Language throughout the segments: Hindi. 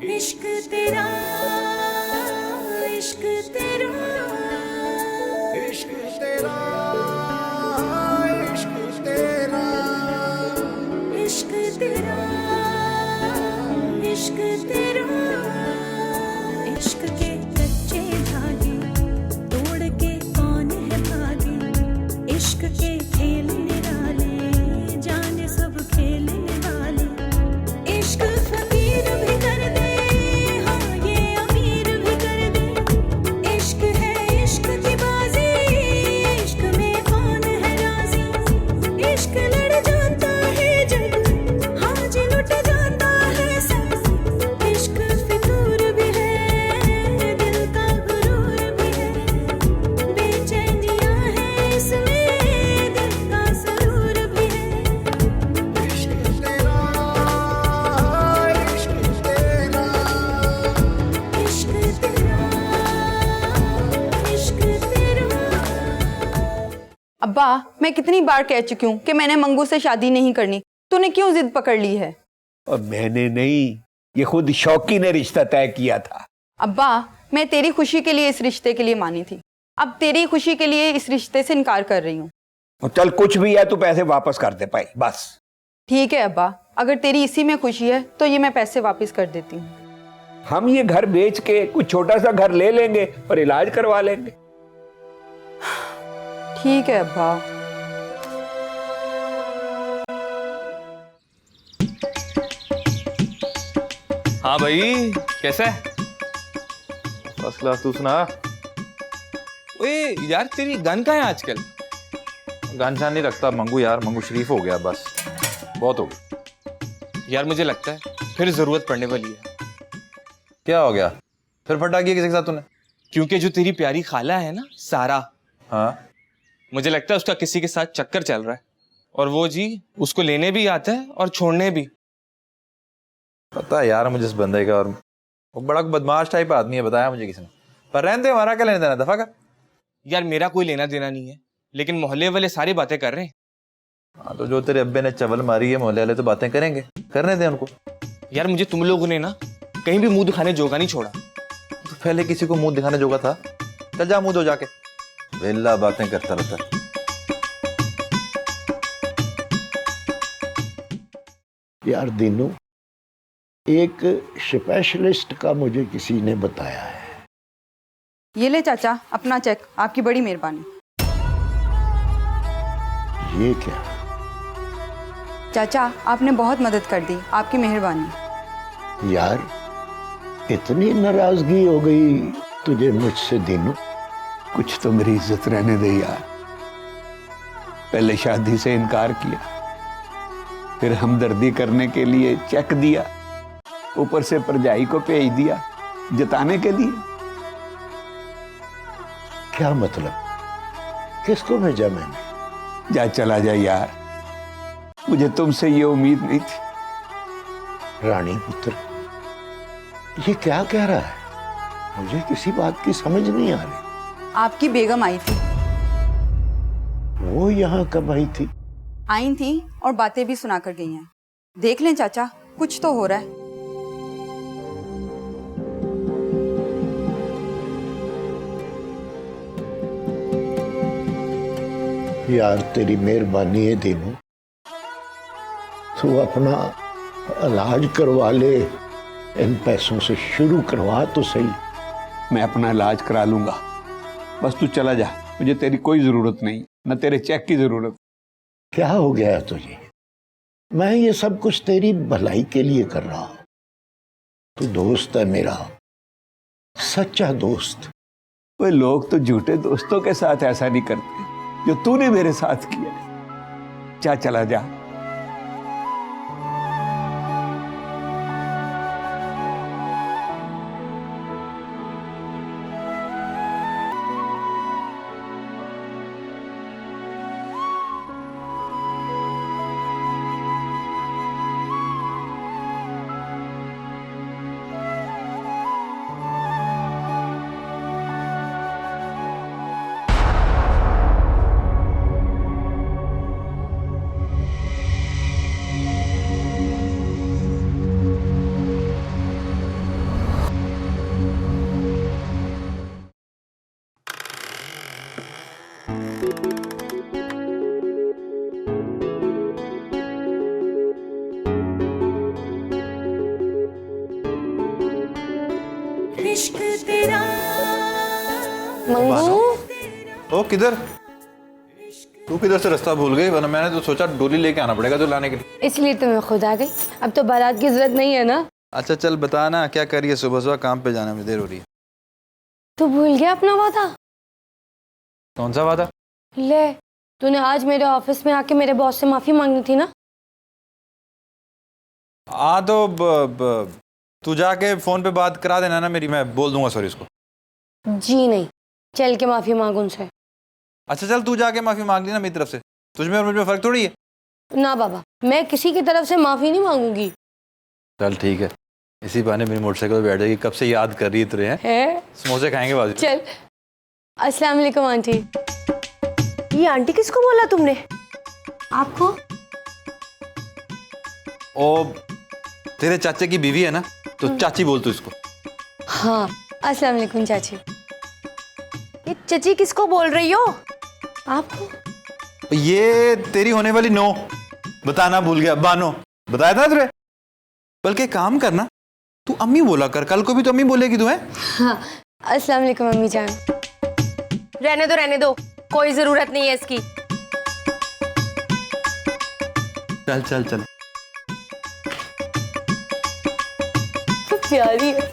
इश्क तेरा, इश्क तेरा, इश्क तेरा, इश्क तेरा, इश्क तेरा, इश्क तेरा, इश्क के कच्चे धागे तोड़ के कौन है भागे, इश्क के खेल निराले जाने सब खेलने वाले, इश्क फकीर भी कर दे, हाँ ये अमीर भी कर दे, इश्क है इश्क की बाजी, इश्क में कौन है राजी, इश्क लड़ जाता है जब, हाँ जी लुट जाता है सब, इश्क फितूर भी है, दिल का गुरूर भी है, बेचैनियां है इसमें, दिल का सुरूर भी है, इश्क तेरा, इश्क तेरा, इश्क तेरा, इश्क तेरा। अब्बा, मैं कितनी बार कह चुकी हूँ कि मैंने मंगू से शादी नहीं करनी। तूने क्यों जिद पकड़ ली है? और मैंने नहीं, ये खुद शौकी ने रिश्ता तय किया था। अब्बा, मैं तेरी खुशी के लिए इस रिश्ते के लिए मानी थी। अब तेरी खुशी के लिए इस रिश्ते से इनकार कर रही हूँ। और चल कुछ भी है, तू पैसे वापस कर दे पाई बस। ठीक है अब्बा, अगर तेरी इसी में खुशी है तो ये मैं पैसे वापस कर देती हूँ। हम ये घर बेच के कुछ छोटा सा घर ले लेंगे और इलाज करवा लेंगे। ठीक है अब्बा। हाँ भाई, कैसा है? First class. तू सुना? ओए यार, तेरी गन कहाँ है आजकल? गान शान नहीं रखता मंगू यार, मंगू शरीफ हो गया बस, बहुत हो गया। यार मुझे लगता है फिर जरूरत पड़ने वाली है। क्या हो गया? फिर फटा किया किसी के साथ तूने? क्योंकि जो तेरी प्यारी खाला है ना, सारा, हाँ, मुझे लगता है उसका किसी के साथ चक्कर चल रहा है, और वो जी उसको लेने भी आता है और छोड़ने भी। पता है यार मुझे इस बंदे का, और वो बड़ा बदमाश टाइप आदमी है, बताया मुझे किसी ने। पर रहने दे, हमारा क्या लेने देना, दफा का। यार मेरा कोई लेना देना नहीं है, लेकिन मोहल्ले वाले सारी बातें कर रहे हैं। हाँ तो जो तेरे अब्बे ने चवल मारी है, मोहल्ले वाले तो बातें करेंगे, करने दे उनको। यार मुझे तुम लोगों ने ना कहीं भी मुंह दिखाने जोगा नहीं छोड़ा। तो पहले किसी को मुंह दिखाने जोगा था? चल जा मुंह दो जाके, वेला बातें करता रहता। यार दीनू, एक स्पेशलिस्ट का मुझे किसी ने बताया है। ये ले चाचा अपना चेक, आपकी बड़ी मेहरबानी। ये क्या? चाचा आपने बहुत मदद कर दी, आपकी मेहरबानी। यार इतनी नाराजगी हो गई तुझे मुझसे दीनू? कुछ तो मेरी इज्जत रहने दे यार। पहले शादी से इनकार किया, फिर हमदर्दी करने के लिए चेक दिया, ऊपर से परजाई को भेज दिया जताने के लिए। क्या मतलब? किसको भेजा मैंने? जा चला जा यार, मुझे तुमसे ये उम्मीद नहीं थी। रानी पुत्र, ये क्या कह रहा है? मुझे किसी बात की समझ नहीं आ रही। आपकी बेगम आई थी। वो यहाँ कब आई थी? आई थी और बातें भी सुना कर गई हैं। देख लें चाचा, कुछ तो हो रहा है। यार तेरी मेहरबानी है दीनू, तू अपना इलाज करवा ले, इन पैसों से शुरू करवा तो सही। मैं अपना इलाज करा लूंगा, बस तू चला जा, मुझे तेरी कोई जरूरत नहीं, न तेरे चेक की जरूरत। क्या हो गया तुझे? मैं ये सब कुछ तेरी भलाई के लिए कर रहा हूं। तू दोस्त है मेरा, सच्चा दोस्त। वे लोग तो झूठे दोस्तों के साथ ऐसा नहीं करते जो तूने मेरे साथ किया। जा चला जा। इश्क तेरा मंगू, ओ किधर? तू किधर से रास्ता भूल गई? वरना मैंने तो सोचा डोली लेके आना पड़ेगा तो लाने के लिए। इसलिए तो मैं खुद आ गई। अब तो बारात की जरूरत नहीं है ना। अच्छा चल बता ना क्या कर रही है? सुबह सुबह काम पे जाने में देर हो रही है। तू भूल गया अपना वादा? कौन सा वादा? ले, तूने आज मेरे ऑफिस में आके मेरे बॉस से माफी मांगनी थी ना। तो तू जाके फोन पे बात करा देना ना मेरी, मैं बोल दूंगा सॉरी इसको। जी नहीं, चल के माफी मांग उनसे। अच्छा चल तू जाके माफी मांग ली ना मेरी तरफ से, तुझमें और मुझमें फर्क थोड़ी है। ना बाबा, मैं किसी की तरफ से माफी नहीं मांगूंगी। चल ठीक है, इसी बहाने मेरी मोटरसाइकिल पे बैठ जाएगी। कब से याद कर रही है तुझे? है? समोसे खाएंगे बाजू। चल। अस्सलाम वालेकुम आंटी। ये आंटी किसको बोला तुमने? आपको? ओ तेरे चाचे की बीवी है ना, तो चाची बोल तू इसको। हाँ, अस्सलाम वालेकुम चाची। ये चची किसको बोल रही हो? आपको? ये तेरी होने वाली नो, बताना भूल गया। बानो बताया था तुझे। बल्कि काम करना, तू अम्मी बोला कर, कल को भी तो अम्मी बोलेगी तू है। हाँ, अस्सलाम वालेकुम अम्मी जान। रहने दो, कोई जरूरत नहीं है इसकी। चल चल चल। तो प्यारी है।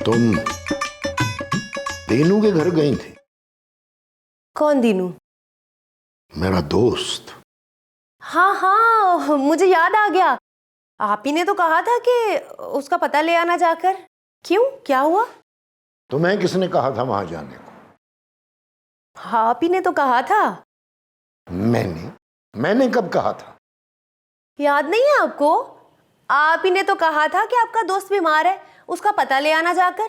तुम दीनू के घर गई थी? कौन दीनू? मेरा दोस्त। हाँ, मुझे याद आ गया। आप ही ने तो कहा था कि उसका पता ले आना जाकर। क्यों, क्या हुआ? तुम्हें किसने कहा था वहां जाने को? आप ही ने तो कहा था। मैंने कब कहा था? याद नहीं है आपको? आप ही ने तो कहा था कि आपका दोस्त बीमार है, उसका पता ले आना जाकर।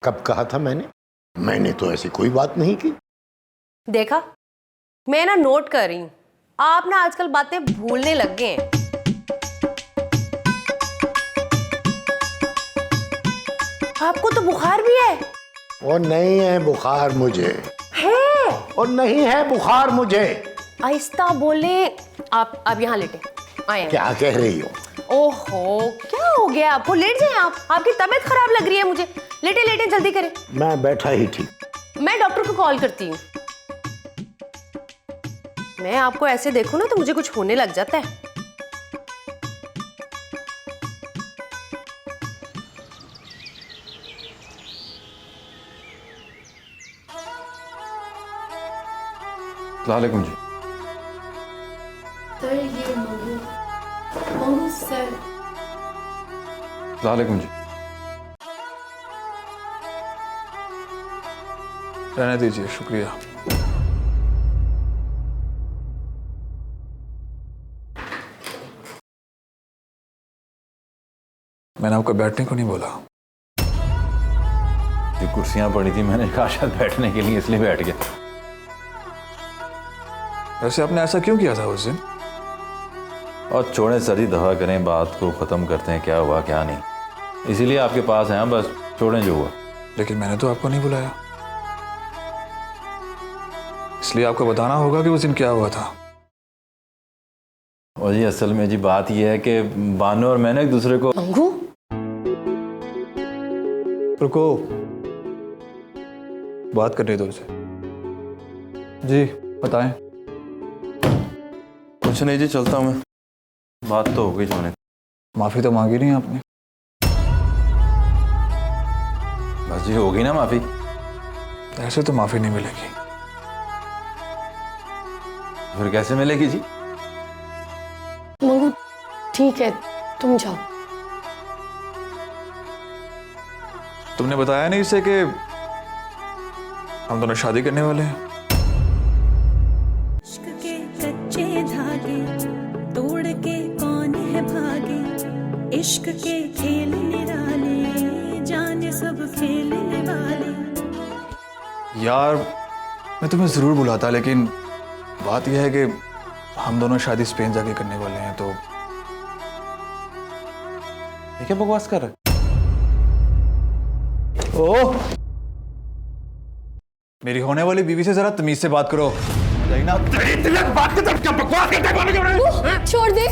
कब कहा था मैंने तो ऐसी कोई बात नहीं की। देखा, मैं ना नोट कर रही हूं, आप ना आजकल बातें भूलने लग गए हैं। आपको तो बुखार भी है। और नहीं है बुखार मुझे। है? और नहीं है बुखार मुझे। आहिस्ता बोले। आप यहाँ लेटे आए। क्या कह रही हो? ओहो, क्या हो गया आपको? लेट जाए आप, आपकी तबीयत खराब लग रही है मुझे। लेटे लेटे जल्दी करें। मैं बैठा ही थी। मैं डॉक्टर को कॉल करती हूँ। मैं आपको ऐसे देखूं ना तो मुझे कुछ होने लग जाता है। वालेकुम जी। सर ये मंगू सर। वालेकुम जी। रहने दीजिए, शुक्रिया। मैंने आपको बैठने को नहीं बोला। जो कुर्सियां पड़ी थी मैंने कहा शायद बैठने के लिए, इसलिए बैठ गया। वैसे आपने ऐसा क्यों किया था उस दिन? और छोड़े सर, दफा करें, बात को ख़त्म करते हैं, क्या हुआ क्या नहीं, इसीलिए आपके पास आया। बस छोड़ें जो हुआ। लेकिन मैंने तो आपको नहीं बुलाया, इसलिए आपको बताना होगा कि उस दिन क्या हुआ था। और जी असल में जी बात यह है कि बानो और मैंने एक दूसरे को। मंगू, रुको, बात करनी दो उसे। जी बताएं। कुछ नहीं जी, चलता हूँ मैं। बात तो हो गई जो होने। माफी तो मांगी नहीं आपने। बस जी होगी ना माफी। ऐसे तो माफी नहीं मिलेगी। फिर कैसे मिलेगी जी? मंगू ठीक है, तुम जाओ। तुमने बताया नहीं इसे कि हम दोनों शादी करने वाले हैं। इश्क के कच्चे धागे तोड़ के कौन है भागे। इश्क के खेल निराले जाने सब खेलने वाले। यार मैं तुम्हें जरूर बुलाता, लेकिन बात यह है कि हम दोनों शादी स्पेन जाके करने वाले हैं। तो ये क्या बकवास कर रहा है? ओह, मेरी होने वाली बीवी से जरा तमीज से बात करो। छोड़ छोड़ दे।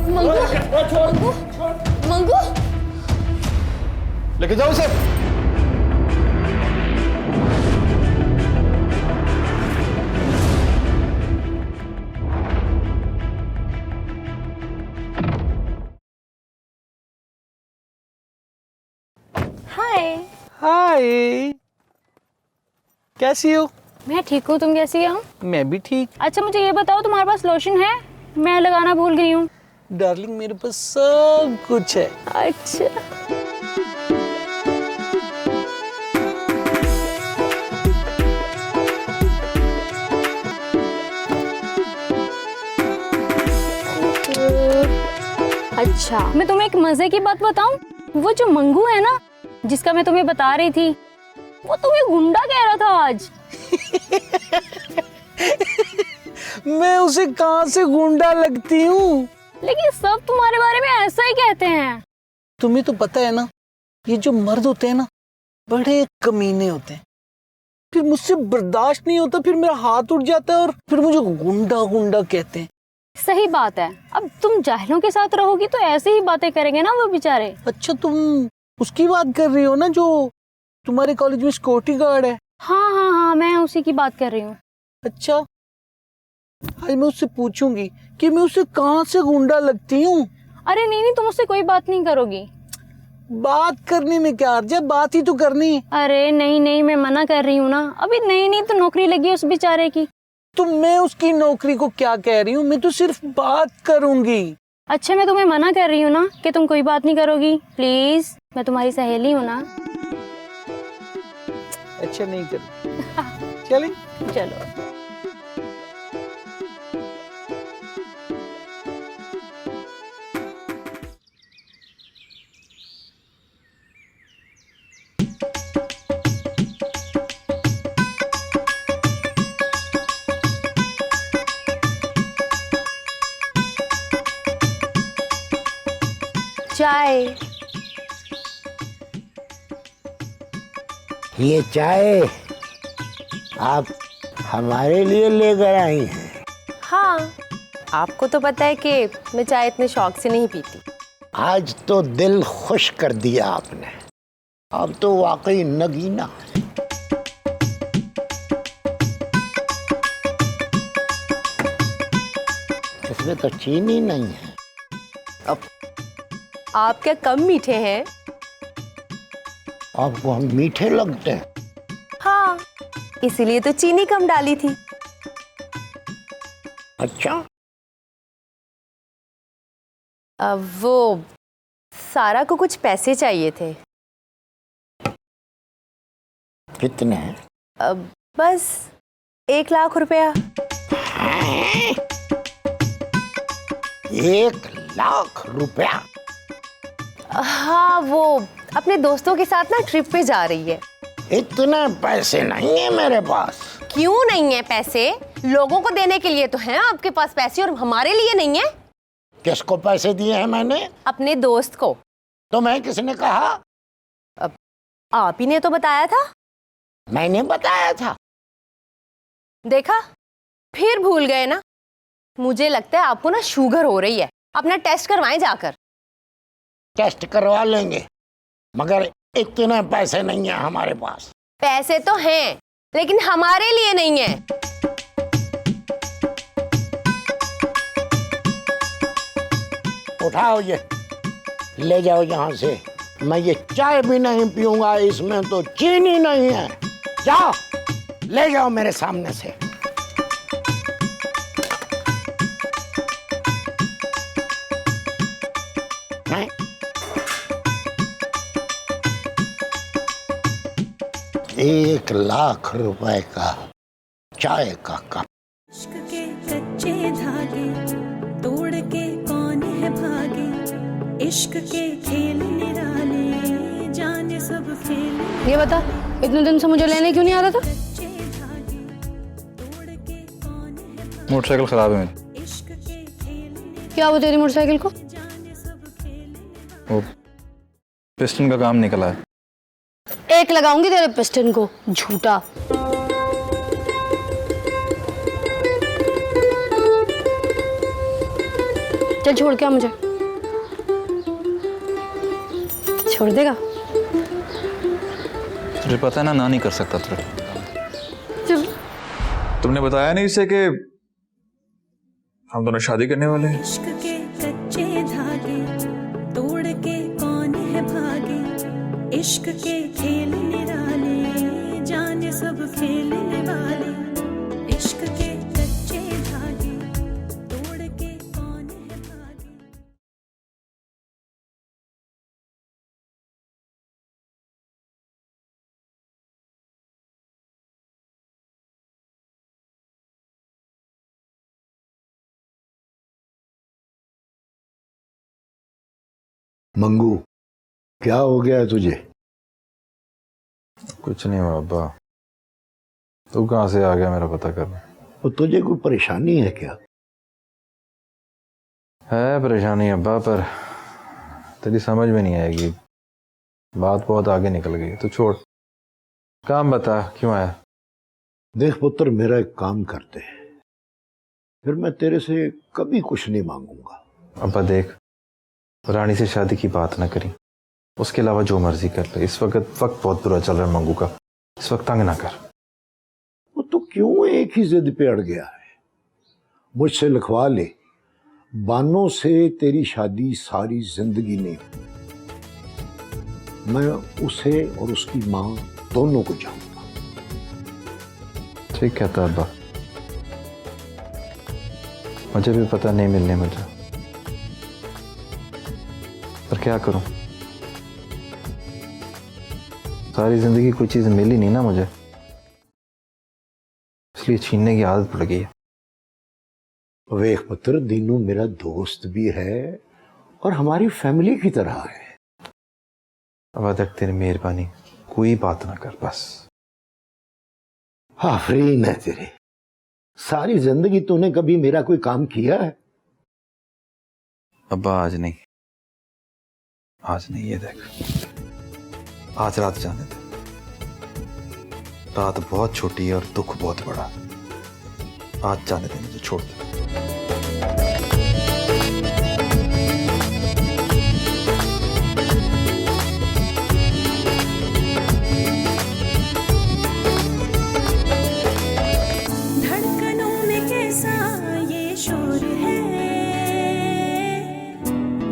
मंगू, मंगू, लेके जाओ उसे। हाय। हाय, कैसी हो? मैं ठीक हूँ, तुम कैसी हो? मैं भी ठीक। अच्छा मुझे ये बताओ, तुम्हारे पास लोशन है? मैं लगाना भूल गई हूँ। डार्लिंग मेरे पास सब कुछ है। अच्छा। अच्छा मैं तुम्हें एक मजे की बात बताऊं, वो जो मंगू है ना जिसका मैं तुम्हें बता रही थी, वो तुम्हें गुंडा कह रहा था आज। मैं उसे कहाँ से गुंडा लगती हूँ? लेकिन सब तुम्हारे बारे में ऐसा ही कहते हैं। तुम्हें तो पता है ना, ये जो मर्द होते हैं ना बड़े कमीने होते हैं। फिर मुझसे बर्दाश्त नहीं होता, फिर मेरा हाथ उठ जाता है और फिर मुझे गुंडा गुंडा कहते हैं। सही बात है, अब तुम जाहिलों के साथ रहोगी तो ऐसे ही बातें करेंगे ना वो बेचारे। अच्छा तुम उसकी बात कर रही हो ना जो तुम्हारे कॉलेज में सिक्योरिटी गार्ड है? हाँ हाँ हाँ, मैं उसी की बात कर रही हूँ। अच्छा, आज मैं उससे पूछूंगी कि मैं उसे कहाँ से गुंडा लगती हूँ। अरे नहीं नहीं, तुम उससे कोई बात नहीं करोगी। बात करने में क्या अर्ज है, बात ही तो करनी है। अरे नहीं नहीं, मैं मना कर रही हूँ ना, अभी नई नई तो नौकरी लगी है उस बेचारे की। तो मैं उसकी नौकरी को क्या कह रही हूँ, मैं तो सिर्फ बात करूंगी। अच्छा मैं तुम्हें मना कर रही हूँ ना कि तुम कोई बात नहीं करोगी, प्लीज, मैं तुम्हारी सहेली हूँ ना। अच्छा नहीं कर चलें? चलो। चाय। ये चाय आप हमारे लिए लेकर आई हैं? हाँ, आपको तो पता है कि मैं चाय इतने शौक से नहीं पीती। आज तो दिल खुश कर दिया आपने। अब तो वाकई नगीना है। इसमें तो चीनी नहीं है। अब आप क्या कम मीठे हैं? आपको हम मीठे लगते हैं? हाँ, इसीलिए तो चीनी कम डाली थी। अच्छा, अब वो सारा को कुछ पैसे चाहिए थे। कितने हैं? अब बस 1 लाख रुपया। 1 लाख रुपया? हाँ, वो अपने दोस्तों के साथ ना ट्रिप पे जा रही है। इतने पैसे नहीं है मेरे पास। क्यों नहीं है पैसे? लोगों को देने के लिए तो हैं आपके पास पैसे, और हमारे लिए नहीं है। किसको पैसे दिए हैं मैंने? अपने दोस्त को। तो मैं किसने कहा? अब आप ही ने तो बताया था। मैंने बताया था? देखा, फिर भूल गए ना। मुझे लगता है आपको ना शुगर हो रही है, अपना टेस्ट करवाएं जाकर। टेस्ट करवा लेंगे, मगर इतने पैसे नहीं है हमारे पास। पैसे तो हैं, लेकिन हमारे लिए नहीं है। उठाओ ये, ले जाओ यहाँ से। मैं ये चाय भी नहीं पीऊंगा, इसमें तो चीनी नहीं है। जाओ, ले जाओ मेरे सामने से। हैं? 1 लाख रुपए का चाय का कप। इश्क के कच्चे धागे तोड़ के कौन है भागे, इश्क के खेल निराले जाने सब फेल। ये बता, इतने दिन से मुझे लेने क्यों नहीं आ रहा था? कच्चे धागे तोड़ के कौन है भागे, मोटरसाइकिल खराब है मेरी। इश्क के खेल क्या हुआ तेरी मोटरसाइकिल को? जाने सब खेल। वो पिस्टन का काम निकला है। एक लगाऊंगी तेरे पिस्टन को, झूठा। चल छोड़ के आ मुझे। छोड़ देगा? तुझे पता है ना, नहीं कर सकता तुझे। चल। तुमने बताया नहीं इसे कि हम दोनों शादी करने वाले हैं? इश्क के कच्चे धागे तोड़ के कौन है भागे, इश्क के खेल निराले जाने सब खेलने वाले, इश्क के कच्चे धागे तोड़ के कौन है भागे। मंगू, क्या हो गया है तुझे? कुछ नहीं हुआ अब्बा। तू कहाँ से आ गया मेरा पता करने? वो तुझे कोई परेशानी है क्या? है परेशानी अब्बा, पर तेरी समझ में नहीं आएगी। बात बहुत आगे निकल गई। तो छोड़, काम बता, क्यों आया? देख पुत्र, मेरा एक काम करते हैं, फिर मैं तेरे से कभी कुछ नहीं मांगूंगा। अब्बा देख, रानी से शादी की बात ना करी, उसके अलावा जो मर्जी कर ले। इस वक्त बहुत बुरा चल रहा है मंगू का, इस वक्त तंग ना कर। वो तो क्यों एक ही जिद पे अड़ गया है? मुझसे लिखवा ले, बानों से तेरी शादी सारी जिंदगी नहीं हुई। मैं उसे और उसकी माँ दोनों को चाहूंगा। ठीक कहता अब्बा, मुझे भी पता नहीं मिलने मुझे, पर क्या करूं? सारी जिंदगी कोई चीज मिली नहीं ना मुझे, इसलिए छीनने की आदत पड़ गई है। वेख पुत्र, दीनू मेरा दोस्त भी है और हमारी फैमिली की तरह है। अब तक तेरी मेहरबानी, कोई बात ना कर बस। आफरीन है तेरे। सारी जिंदगी तूने कभी मेरा कोई काम किया है? अब्बा आज नहीं, आज नहीं। ये देख, आज रात जाने दे। रात बहुत छोटी है और दुख बहुत बड़ा। आज जाने दे मुझे, छोड़ दे। धड़कनों में कैसा ये शोर है,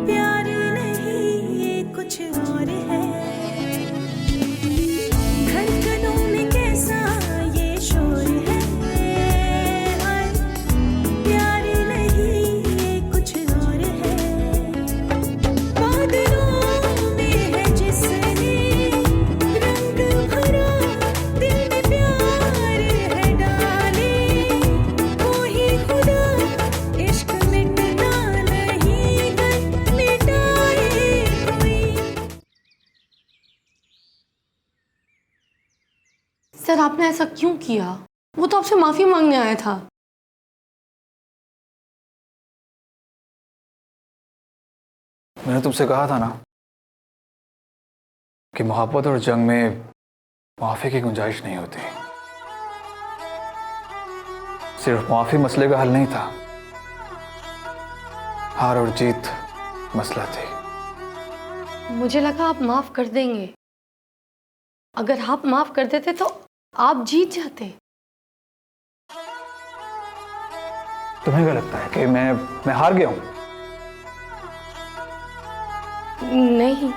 प्यार नहीं ये कुछ और है। धड़कनों में कैसा ये शोर है, हाय, प्यार नहीं ये कुछ और है। बादलों में है जिसने रंग भरा, दिल में प्यार है डाले, कोई खुदा इश्क मिटना नहीं गए, मिटाए कोई। सर आपने ऐसा क्यों किया? वो तो आपसे माफी मांगने आया था। मैंने तुमसे कहा था ना कि मोहब्बत और जंग में माफी की गुंजाइश नहीं होती। सिर्फ माफी मसले का हल नहीं था, हार और जीत मसला थी। मुझे लगा आप माफ कर देंगे। अगर आप माफ कर देते तो आप जीत जाते। तुम्हें क्या लगता है कि मैं हार गया हूं? नहीं,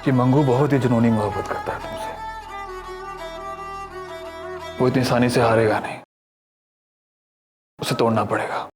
कि मंगू बहुत ही जुनूनी मोहब्बत करता है तुमसे। वो इतनी आसानी से हारेगा नहीं, उसे तोड़ना पड़ेगा।